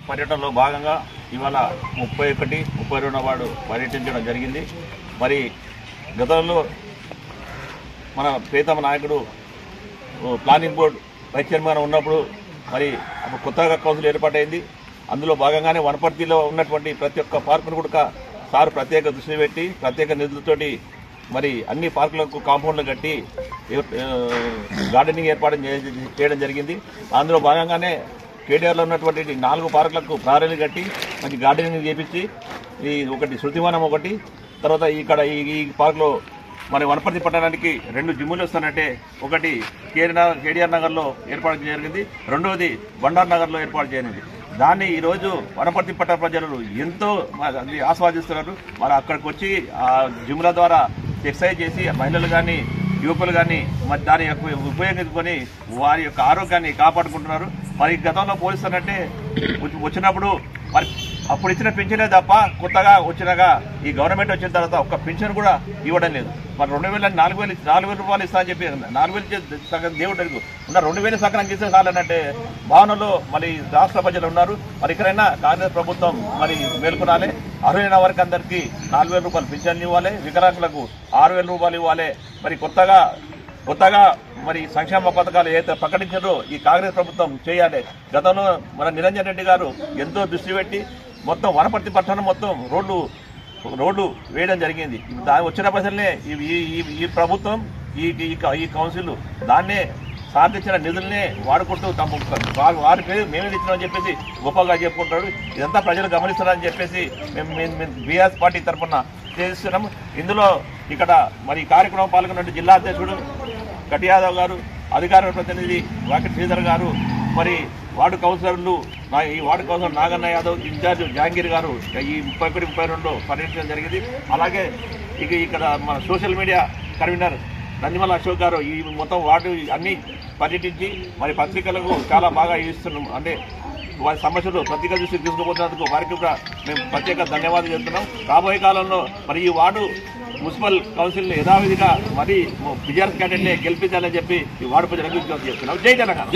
పర్యటనలో భాగంగా ఇవాళ 31, 32వ వార్డు పర్యటించడం జరిగింది. మరి గతంలో మన ప్రీతమ నాయకుడు ప్లానింగ్ బోర్డు వైస్ చైర్మన్ ఉన్నప్పుడు మరి అప్పుడు కొత్తగా కౌన్సిల్ ఏర్పాటైంది. అందులో భాగంగానే వనపర్తిలో ఉన్నటువంటి ప్రతి ఒక్క పార్కును కూడా సార్ ప్రత్యేక దృష్టి పెట్టి ప్రత్యేక నిధులతోటి మరి అన్ని పార్కులకు కాంపౌండ్లు కట్టి గార్డెనింగ్ ఏర్పాటు చేయడం జరిగింది. అందులో భాగంగానే కేటీఆర్లో ఉన్నటువంటి 4 పార్కులకు ప్రారీలు కట్టి మంచి గార్డెనింగ్ చేపించి ఈ ఒకటి శృతివనం, ఒకటి తర్వాత ఇక్కడ ఈ పార్కులో మన వనపర్తి పట్టణానికి 2 జిమ్ములు వస్తానంటే ఒకటి కేటీఆర్ నగర్లో ఏర్పాటు జరిగింది, రెండవది బండార్ నగర్లో ఏర్పాటు చేయనుంది. దాన్ని ఈరోజు వనపర్తి పట్టణ ప్రజలు ఎంతో ఆస్వాదిస్తున్నారు. మరి అక్కడికి వచ్చి ఆ జిమ్ల ద్వారా ఎక్సర్సైజ్ చేసి మహిళలు కానీ యువకులు కానీ మరి దాని యొక్క ఉపయోగించుకొని వారి యొక్క ఆరోగ్యాన్ని కాపాడుకుంటున్నారు. మరి గతంలో పోలిస్తానంటే వచ్చినప్పుడు మరి అప్పుడు ఇచ్చిన పెన్షనే తప్ప కొత్తగా వచ్చినాక ఈ గవర్నమెంట్ వచ్చిన తర్వాత ఒక్క పెన్షన్ కూడా ఇవ్వడం లేదు. మరి 4,000 రూపాయలు ఇస్తా అని చెప్పి 4,000 సగం దేవుడు ఉన్న 2,000 సగం చేసే చాలనంటే భావనలో మరి రాష్ట్ర ప్రజలు ఉన్నారు. మరి ఇక్కడైనా కాంగ్రెస్ ప్రభుత్వం మరి మేల్కొనాలి. అర్హులైన వారికి అందరికీ 4,000 రూపాయలు పెన్షన్ ఇవ్వాలి, వికలాంగులకు 6,000 రూపాయలు ఇవ్వాలి. మరి కొత్తగా మరి సంక్షేమ పథకాలు ఏదైతే ప్రకటించారో ఈ కాంగ్రెస్ ప్రభుత్వం చేయాలి. గతంలో మన నిరంజన్ రెడ్డి గారు ఎంతో దృష్టి పెట్టి మొత్తం వనపర్తి పట్టణం మొత్తం రోడ్లు వేయడం జరిగింది. దాని వచ్చిన పైసలనే ఈ ప్రభుత్వం ఈ కౌన్సిల్ దాన్నే సాధించిన నిధులనే వాడుకుంటూ వారికి మేమే ఇచ్చినామని చెప్పేసి గొప్పగా చెప్పుకుంటారు. ఇదంతా ప్రజలు గమనిస్తున్నారని చెప్పేసి మేము బీఆర్ఎస్ పార్టీ తరఫున చేస్తున్నాము. ఇందులో ఇక్కడ మరి కార్యక్రమం పాల్గొన్న జిల్లా అధ్యక్షుడు కటి యాదవ్ గారు, అధికార ప్రతినిధి వాకిట్ శ్రీధర్ గారు, మరి వార్డు కౌన్సిలర్లు ఈ ward councillor Naganna Yadav, incharge Jahangir గారు ఈ 31, 32లో పర్యటించడం జరిగింది. అలాగే ఇక్కడ మన social media convener Nandimala Ashok గారు ఈ మొత్తం వార్డు అన్ని పర్యటించి మరి పత్రికలకు చాలా బాగా ఇస్తున్నాం. అంటే వారి సమస్యలు పత్రిక దృష్టికి తీసుకుపోతున్నందుకు వారికి కూడా మేము ప్రత్యేక ధన్యవాదాలు చెప్తున్నాం. రాబోయే కాలంలో మరి ఈ వార్డు మున్సిపల్ కౌన్సిల్ని యథావిధిగా మరి బీఆర్ఎస్ క్యాండిడేట్ని గెలిపించాలని చెప్పి ఈ వార్డు ప్రజలకు విజ్ఞప్తి చేస్తున్నాం. జై తెలంగాణ.